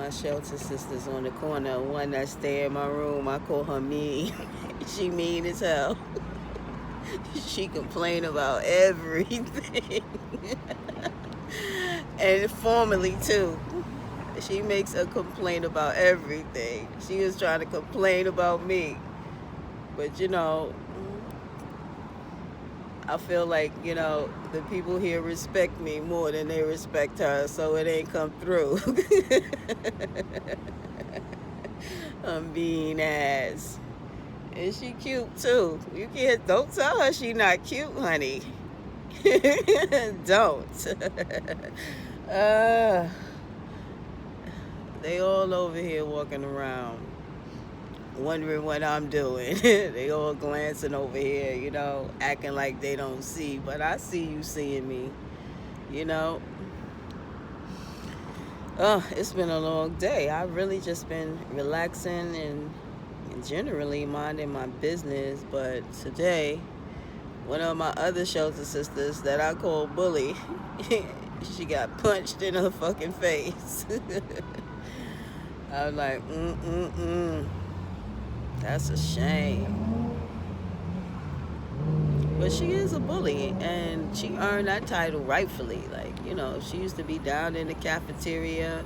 my shelter sisters on the corner. One that stay in my room, I call her mean. She mean as hell. She complain about everything. And formally too. She makes a complaint about everything. She was trying to complain about me. But I feel like, the people here respect me more than they respect her, so it ain't come through. I'm being ass. And she cute too. Don't tell her she not cute, honey. Don't. They all over here walking around wondering what I'm doing. They all glancing over here, acting like they don't see. But I see you seeing me, It's been a long day. I've really just been relaxing and generally minding my business. But today, one of my other shelter sisters that I call Bully, she got punched in her fucking face. I was like, that's a shame. But she is a bully, and she earned that title rightfully. Like, she used to be down in the cafeteria,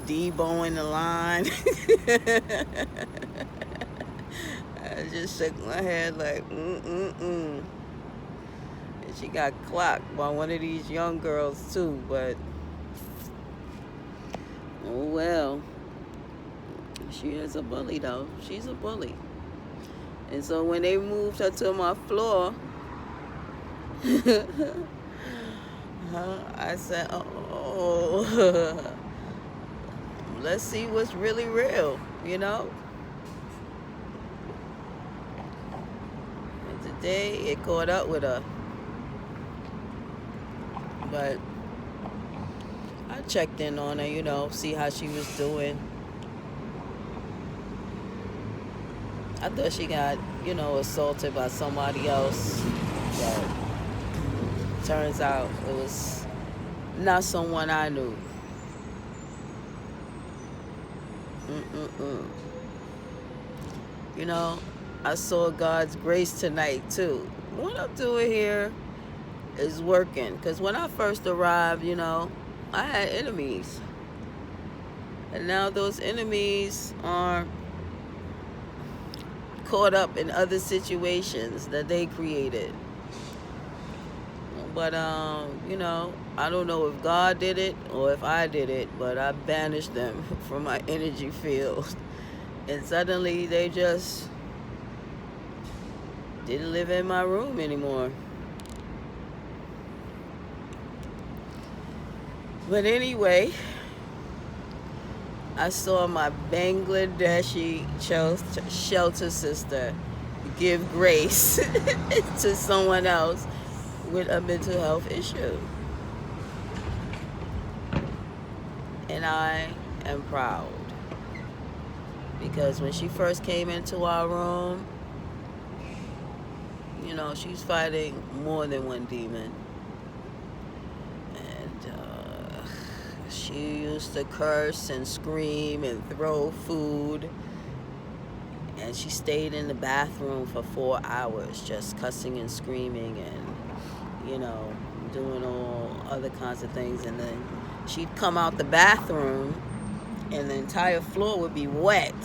deboing the line. I just shook my head like, And she got clocked by one of these young girls too, but oh well. She is a bully though. She's a bully. And so when they moved her to my floor, I said, oh, let's see what's really real, And today it caught up with her. But I checked in on her, see how she was doing. I thought she got, assaulted by somebody else. But turns out it was not someone I knew. I saw God's grace tonight too. What I'm doing here is working. Because when I first arrived, I had enemies. And now those enemies are caught up in other situations that they created. But, I don't know if God did it or if I did it, but I banished them from my energy field. And suddenly they just didn't live in my room anymore. But anyway, I saw my Bangladeshi shelter sister give grace to someone else with a mental health issue. And I am proud. Because when she first came into our room, she's fighting more than one demon. She used to curse and scream and throw food. And she stayed in the bathroom for 4 hours just cussing and screaming and, doing all other kinds of things. And then she'd come out the bathroom and the entire floor would be wet.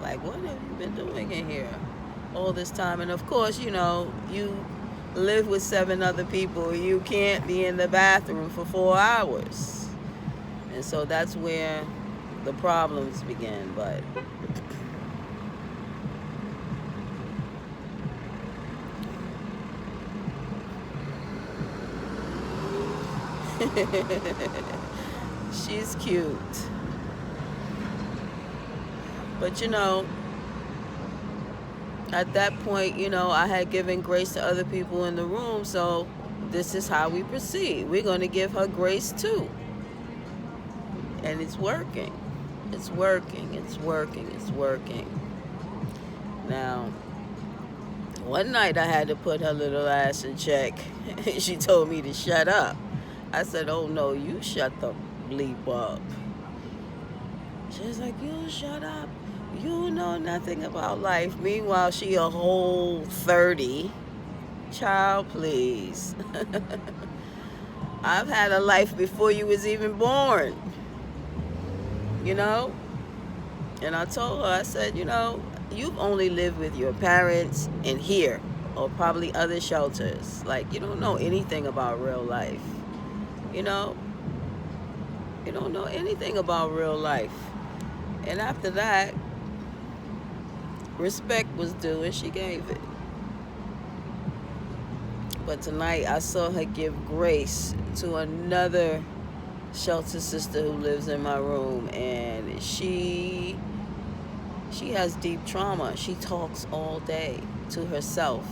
Like, what have you been doing in here all this time? And of course, you live with 7 other people. You can't be in the bathroom for 4 hours. And so that's where the problems begin. But she's cute. But at that point, I had given grace to other people in the room, so this is how we proceed. We're going to give her grace too. And it's working. It's working. It's working. It's working. Now, one night I had to put her little ass in check. She told me to shut up. I said, oh no, you shut the bleep up. She's like, you shut up. You know nothing about life. Meanwhile, she a whole 30. Child, please. I've had a life before you was even born. You know? And I told her, I said, you know, you've only lived with your parents and here, or probably other shelters. Like, you don't know anything about real life. You know? You don't know anything about real life. And after that, respect was due, and she gave it. But tonight, I saw her give grace to another shelter sister who lives in my room, and she has deep trauma. She talks all day to herself.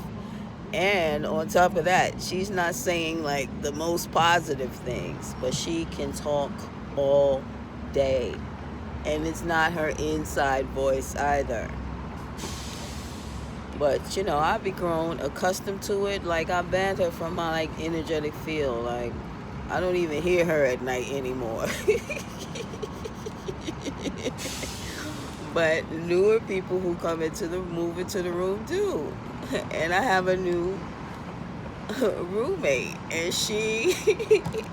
And on top of that, she's not saying like the most positive things, but she can talk all day. And it's not her inside voice either. But, you know, I've grown accustomed to it. Like, I banned her from my, like, energetic field. Like, I don't even hear her at night anymore. But newer people who come move into the room do. And I have a new roommate. And she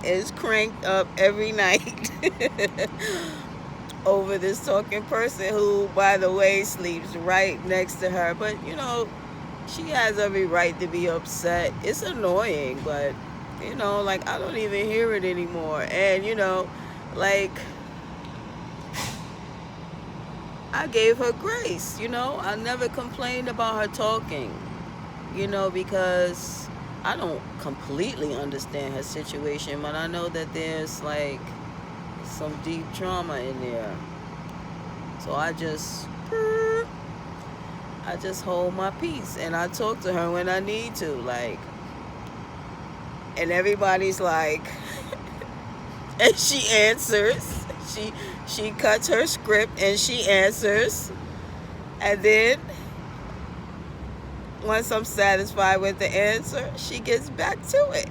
is cranked up every night over this talking person who, by the way, sleeps right next to her. But, you know, she has every right to be upset. It's annoying, but, you know, like, I don't even hear it anymore. And, you know, like, I gave her grace, you know. I never complained about her talking, you know, because I don't completely understand her situation, but I know that there's, like, some deep trauma in there. So I just hold my peace, and I talk to her when I need to, like, and everybody's like, and she answers. She cuts her script and she answers, and then once I'm satisfied with the answer, she gets back to it.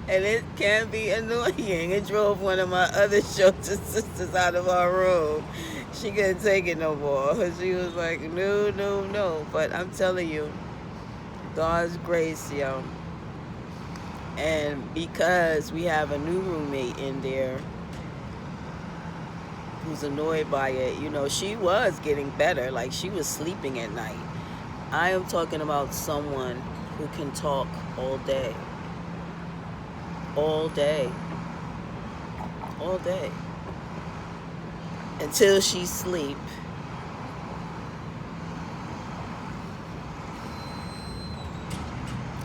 And it can be annoying. It drove one of my other shelter sisters out of our room. She couldn't take it no more. She was like, no, no, no. But I'm telling you, God's grace, yo. And because we have a new roommate in there who's annoyed by it, you know, she was getting better. Like, she was sleeping at night. I am talking about someone who can talk all day. All day. All day. Until she sleep.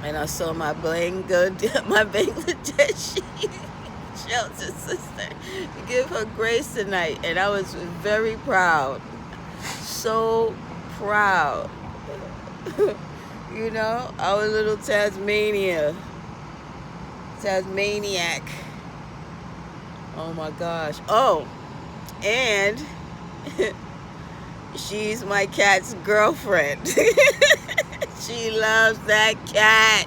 And I saw my Bangladeshi shelter sister give her grace tonight, and I was very proud. So proud. You know, our little Tasmaniac. Oh my gosh. Oh, and she's my cat's girlfriend. She loves that cat.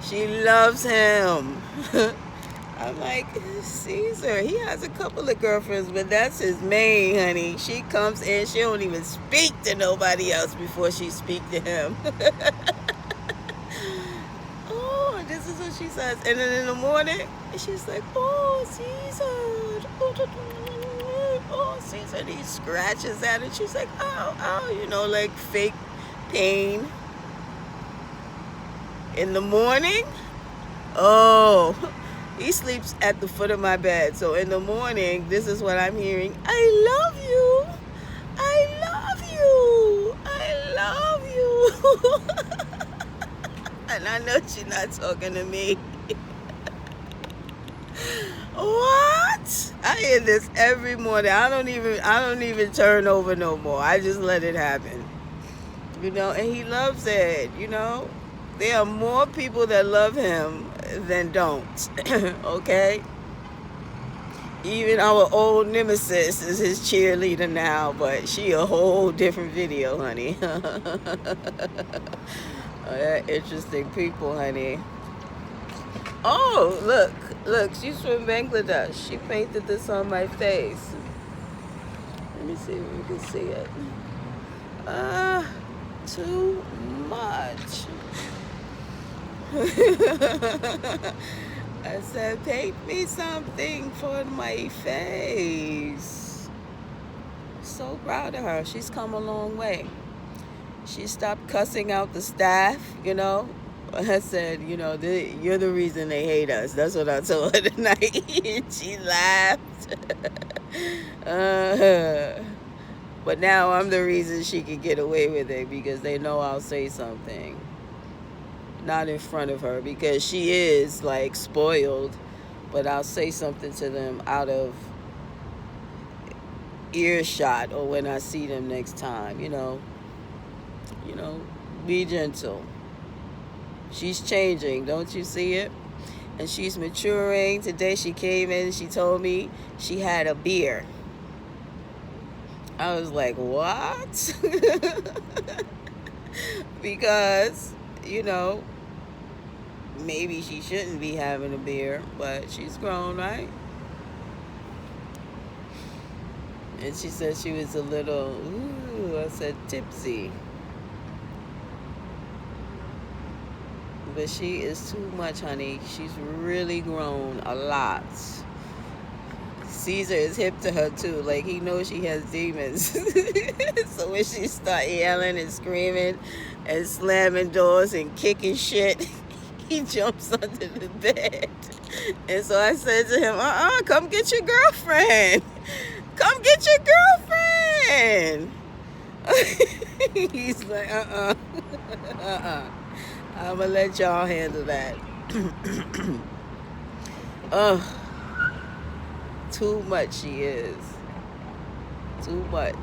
She loves him. I'm like, Caesar, he has a couple of girlfriends, but that's his main, honey. She comes in, she don't even speak to nobody else before she speak to him. Oh, this is what she says. And then in the morning, she's like, oh, Caesar. Oh, Caesar. And he scratches at it. She's like, ow, ow, you know, like fake pain. In the morning, oh, he sleeps at the foot of my bed. So in the morning, this is what I'm hearing. I love you. I love you. I love you. And I know she's not talking to me. What? I hear this every morning. I don't even turn over no more. I just let it happen. You know, and he loves it, you know. There are more people that love him than don't. Okay? Even our old nemesis is his cheerleader now, but she a whole different video, honey. They're interesting people, honey. Oh, look, she's from Bangladesh. She painted this on my face. Let me see if you can see it. Too much. I said, paint me something for my face. So proud of her. She's come a long way. She stopped cussing out the staff, you know. I said, you know, you're the reason they hate us. That's what I told her tonight. She laughed. But now I'm the reason she can get away with it because they know I'll say something. Not in front of her because she is like spoiled, but I'll say something to them out of earshot or when I see them next time, you know, be gentle. She's changing, don't you see it? And she's maturing. Today she came in and she told me she had a beer. I was like, what? Because, you know, maybe she shouldn't be having a beer, but she's grown, right? And she said she was a little, I said tipsy. But she is too much, honey. She's really grown a lot. Caesar is hip to her too. Like, he knows she has demons. So when she start yelling and screaming and slamming doors and kicking shit, he jumps under the bed. And so I said to him, come get your girlfriend. Come get your girlfriend. He's like, I'm gonna let y'all handle that. Too much she is. Too much.